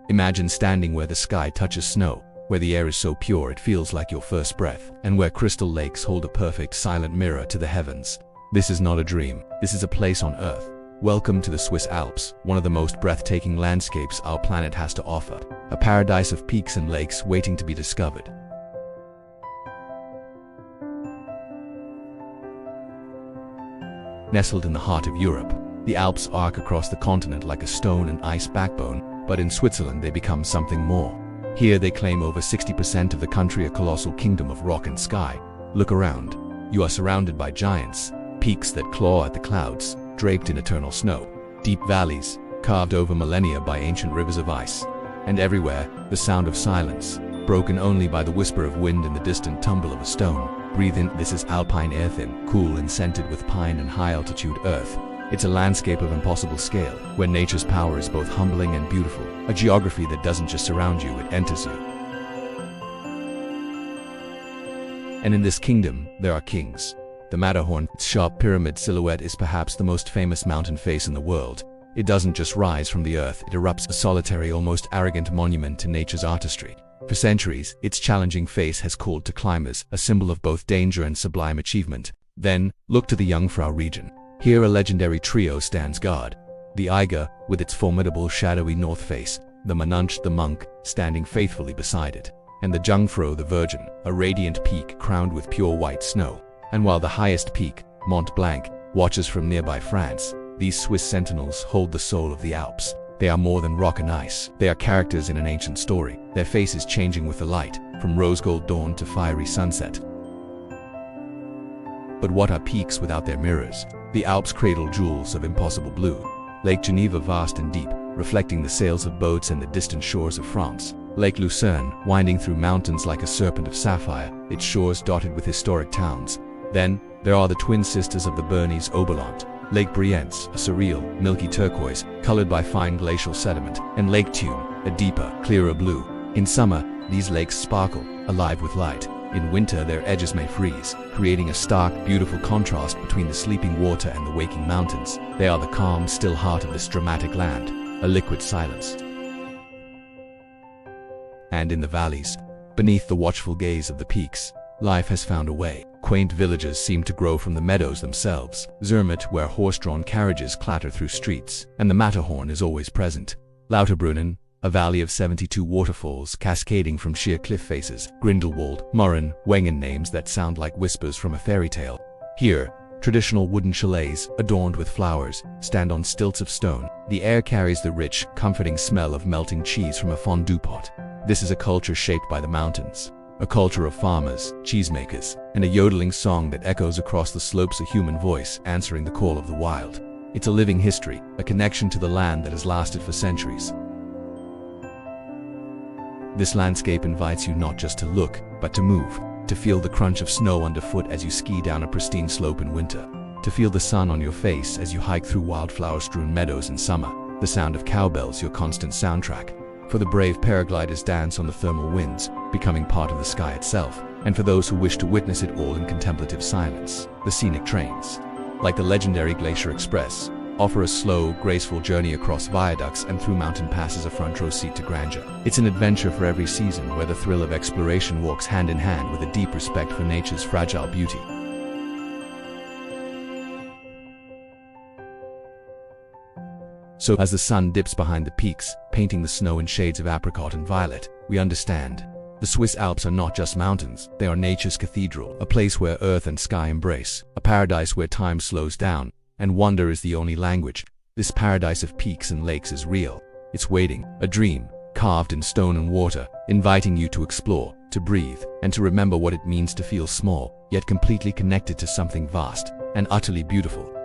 Imagine standing where the sky touches snow, where the air is so pure it feels like your first breath, and where crystal lakes hold a perfect silent mirror to the heavens. This is not a dream, this is a place on Earth. Welcome to the Swiss Alps, one of the most breathtaking landscapes our planet has to offer. A paradise of peaks and lakes waiting to be discovered. Nestled in the heart of Europe, the Alps arc across the continent like a stone and ice backbone, but in Switzerland they become something more. Here they claim over 60% of the country, a colossal kingdom of rock and sky. Look around. You are surrounded by giants, peaks that claw at the clouds, draped in eternal snow, deep valleys, carved over millennia by ancient rivers of ice. And everywhere, the sound of silence, broken only by the whisper of wind and the distant tumble of a stone. Breathe in. This is Alpine air, thin, cool and scented with pine and high-altitude earth. It's a landscape of impossible scale, where nature's power is both humbling and beautiful. A geography that doesn't just surround you, it enters you. And in this kingdom, there are kings. The Matterhorn, its sharp pyramid silhouette, is perhaps the most famous mountain face in the world. It doesn't just rise from the earth, it erupts, a solitary, almost arrogant monument to nature's artistry. For centuries, its challenging face has called to climbers, a symbol of both danger and sublime achievement. Then, look to the Jungfrau region. Here a legendary trio stands guard. The Eiger, with its formidable shadowy north face, the Mönch, the monk, standing faithfully beside it, and the Jungfrau, the virgin, a radiant peak crowned with pure white snow. And while the highest peak, Mont Blanc, watches from nearby France, these Swiss sentinels hold the soul of the Alps. They are more than rock and ice. They are characters in an ancient story, their faces changing with the light, from rose-gold dawn to fiery sunset. But what are peaks without their mirrors? The Alps cradle jewels of impossible blue. Lake Geneva, vast and deep, reflecting the sails of boats and the distant shores of France. Lake Lucerne, winding through mountains like a serpent of sapphire, its shores dotted with historic towns. Then, there are the twin sisters of the Bernese Oberland, Lake Brienz, a surreal, milky turquoise, colored by fine glacial sediment, and Lake Thun, a deeper, clearer blue. In summer, these lakes sparkle, alive with light. In winter, their edges may freeze, creating a stark, beautiful contrast between the sleeping water and the waking mountains. They are the calm, still heart of this dramatic land, a liquid silence. And in the valleys, beneath the watchful gaze of the peaks, life has found a way. Quaint villages seem to grow from the meadows themselves. Zermatt, where horse-drawn carriages clatter through streets, and the Matterhorn is always present. Lauterbrunnen, a valley of 72 waterfalls cascading from sheer cliff faces. Grindelwald, Murren, Wengen, names that sound like whispers from a fairy tale. Here, traditional wooden chalets, adorned with flowers, stand on stilts of stone. The air carries the rich, comforting smell of melting cheese from a fondue pot. This is a culture shaped by the mountains. A culture of farmers, cheesemakers, and a yodeling song that echoes across the slopes, a human voice answering the call of the wild. It's a living history, a connection to the land that has lasted for centuries. This landscape invites you not just to look, but to move, to feel the crunch of snow underfoot as you ski down a pristine slope in winter, to feel the sun on your face as you hike through wildflower-strewn meadows in summer, the sound of cowbells your constant soundtrack. For the brave, paragliders dance on the thermal winds, becoming part of the sky itself. And for those who wish to witness it all in contemplative silence, the scenic trains, like the legendary Glacier Express, offer a slow, graceful journey across viaducts and through mountain passes, a front-row seat to grandeur. It's an adventure for every season, where the thrill of exploration walks hand in hand with a deep respect for nature's fragile beauty. So, as the sun dips behind the peaks, painting the snow in shades of apricot and violet, we understand. The Swiss Alps are not just mountains, they are nature's cathedral, a place where earth and sky embrace, a paradise where time slows down, and wonder is the only language. This paradise of peaks and lakes is real. It's waiting, a dream, carved in stone and water, inviting you to explore, to breathe, and to remember what it means to feel small, yet completely connected to something vast and utterly beautiful.